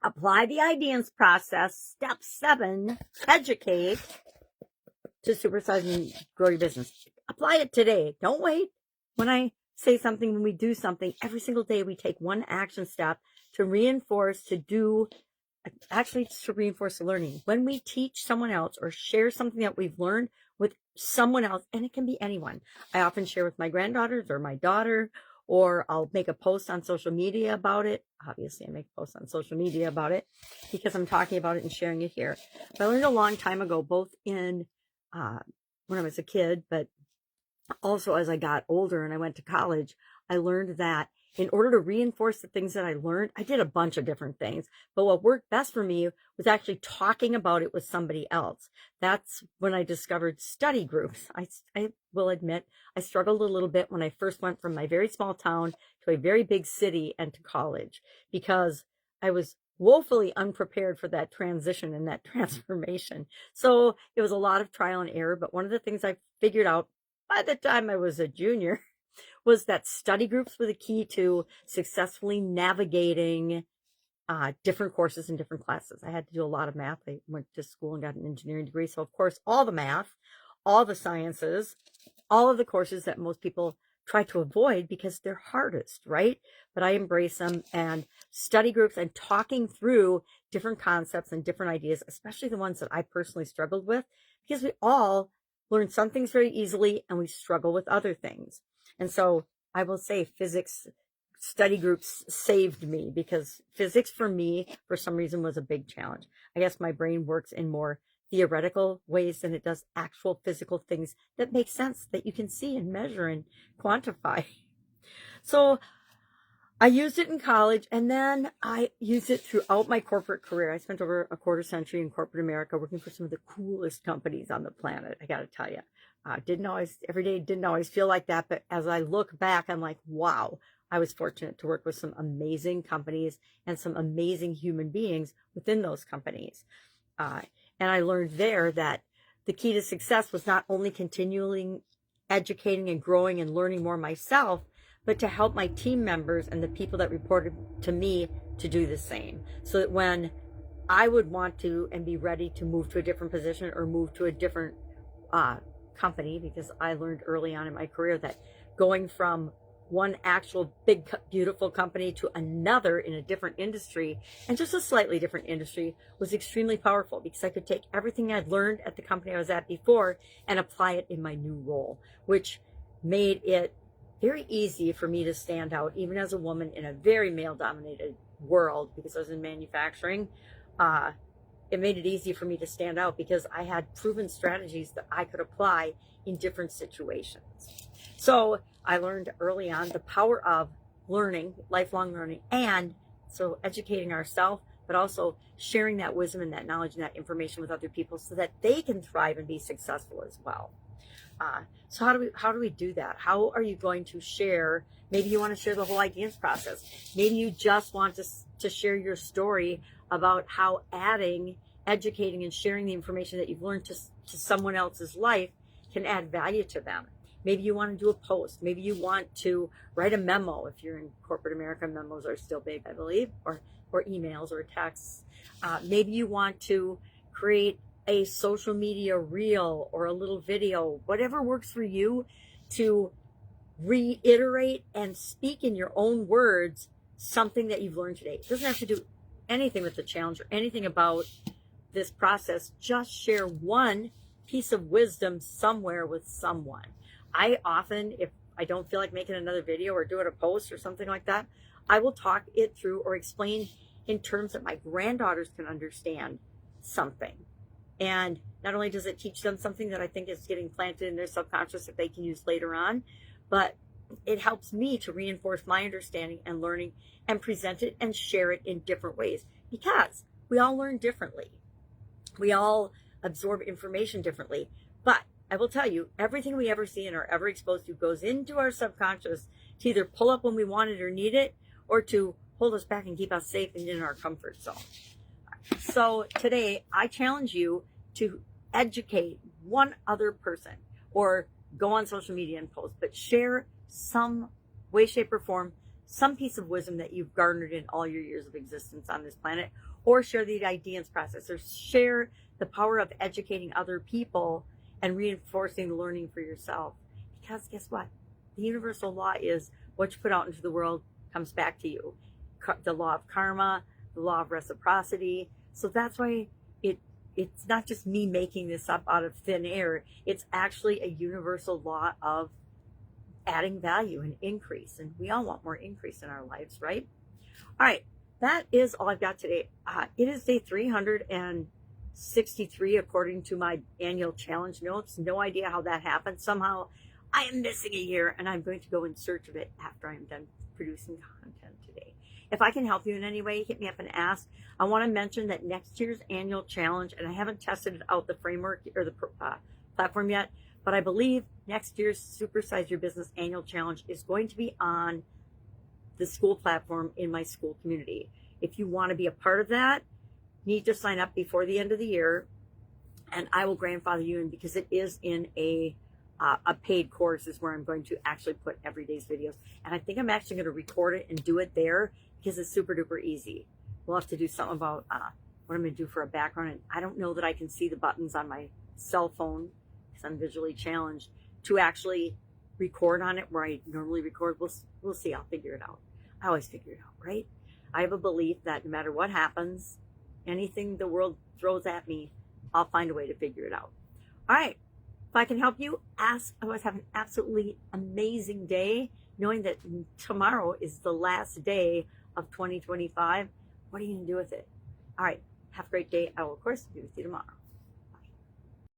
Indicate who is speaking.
Speaker 1: Apply the IDEANCE process. Step 7, educate to supersize and grow your business. Apply it today. Don't wait. When I say something, when we do something, every single day we take one action step to reinforce, to reinforce the learning. When we teach someone else or share something that we've learned with someone else, and it can be anyone. I often share with my granddaughters or my daughter, or I'll make a post on social media about it. Obviously, I make posts on social media about it because I'm talking about it and sharing it here. But I learned a long time ago, both in when I was a kid, but also as I got older and I went to college, I learned that in order to reinforce the things that I learned, I did a bunch of different things. But what worked best for me was actually talking about it with somebody else. That's when I discovered study groups. I will admit, I struggled a little bit when I first went from my very small town to a very big city and to college, because I was woefully unprepared for that transition and that transformation. So it was a lot of trial and error. But one of the things I figured out by the time I was a junior was that study groups were the key to successfully navigating different courses and different classes. I had to do a lot of math. I went to school and got an engineering degree. So, of course, all the math, all the sciences, all of the courses that most people try to avoid because they're hardest, right? But I embrace them, and study groups and talking through different concepts and different ideas, especially the ones that I personally struggled with, because we all learn some things very easily and we struggle with other things. And so I will say physics study groups saved me, because physics for me, for some reason, was a big challenge. I guess my brain works in more theoretical ways than it does actual physical things that make sense, that you can see and measure and quantify. So I used it in college, and then I used it throughout my corporate career. I spent over a quarter century in corporate America working for some of the coolest companies on the planet, I got to tell you. Every day didn't always feel like that, but as I look back, I'm like, wow, I was fortunate to work with some amazing companies and some amazing human beings within those companies. And I learned there that the key to success was not only continually educating and growing and learning more myself, but to help my team members and the people that reported to me to do the same. So that when I would want to and be ready to move to a different position or move to a different company, because I learned early on in my career that going from one actual big, beautiful company to another in a different industry, and just a slightly different industry, was extremely powerful, because I could take everything I'd learned at the company I was at before and apply it in my new role, which made it very easy for me to stand out, even as a woman in a very male-dominated world, because I was in manufacturing. It made it easy for me to stand out because I had proven strategies that I could apply in different situations. So I learned early on the power of learning, lifelong learning, and so educating ourselves, but also sharing that wisdom and that knowledge and that information with other people so that they can thrive and be successful as well. So how do we do that? How are you going to share? Maybe you want to share the whole IDEANCE process. Maybe you just want to share your story about how educating and sharing the information that you've learned to someone else's life can add value to them. Maybe you want to do a post. Maybe you want to write a memo. If you're in corporate America, memos are still big, I believe, or emails or texts. Maybe you want to create a social media reel or a little video, whatever works for you, to reiterate and speak in your own words something that you've learned today. It doesn't have to do anything with the challenge or anything about this process. Just share one piece of wisdom somewhere with someone. I often, if I don't feel like making another video or doing a post or something like that, I will talk it through or explain in terms that my granddaughters can understand something. And not only does it teach them something that I think is getting planted in their subconscious that they can use later on, but it helps me to reinforce my understanding and learning and present it and share it in different ways, because we all learn differently. We all absorb information differently. But I will tell you, everything we ever see and are ever exposed to goes into our subconscious to either pull up when we want it or need it, or to hold us back and keep us safe and in our comfort zone. So today, I challenge you to educate one other person, or go on social media and post, but share some way, shape, or form some piece of wisdom that you've garnered in all your years of existence on this planet, or share the IDEANCE process, or share the power of educating other people and reinforcing the learning for yourself. Because guess what? The universal law is what you put out into the world comes back to you. The law of karma, the law of reciprocity. So that's why it's not just me making this up out of thin air. It's actually a universal law of adding value and increase. And we all want more increase in our lives, right? All right. That is all I've got today. It is day 363 according to my annual challenge notes. No idea how that happened. Somehow I am missing a year, and I'm going to go in search of it after I'm done producing content today. If I can help you in any way, hit me up and ask. I want to mention that next year's annual challenge, and I haven't tested out the framework or the platform yet, but I believe next year's Supersize Your Business annual challenge is going to be on the school platform in my school community. If you want to be a part of that, you need to sign up before the end of the year, and I will grandfather you in because it is in a paid course is where I'm going to actually put every day's videos. And I think I'm actually going to record it and do it there because it's super duper easy. We'll have to do something about what I'm going to do for a background. And I don't know that I can see the buttons on my cell phone because I'm visually challenged to actually record on it where I normally record. We'll see. I'll figure it out. I always figure it out, right? I have a belief that no matter what happens, anything the world throws at me, I'll find a way to figure it out. All right. If I can help you, ask. Otherwise, have an absolutely amazing day, knowing that tomorrow is the last day of 2025. What are you going to do with it? All right. Have a great day. I will, of course, be with you tomorrow.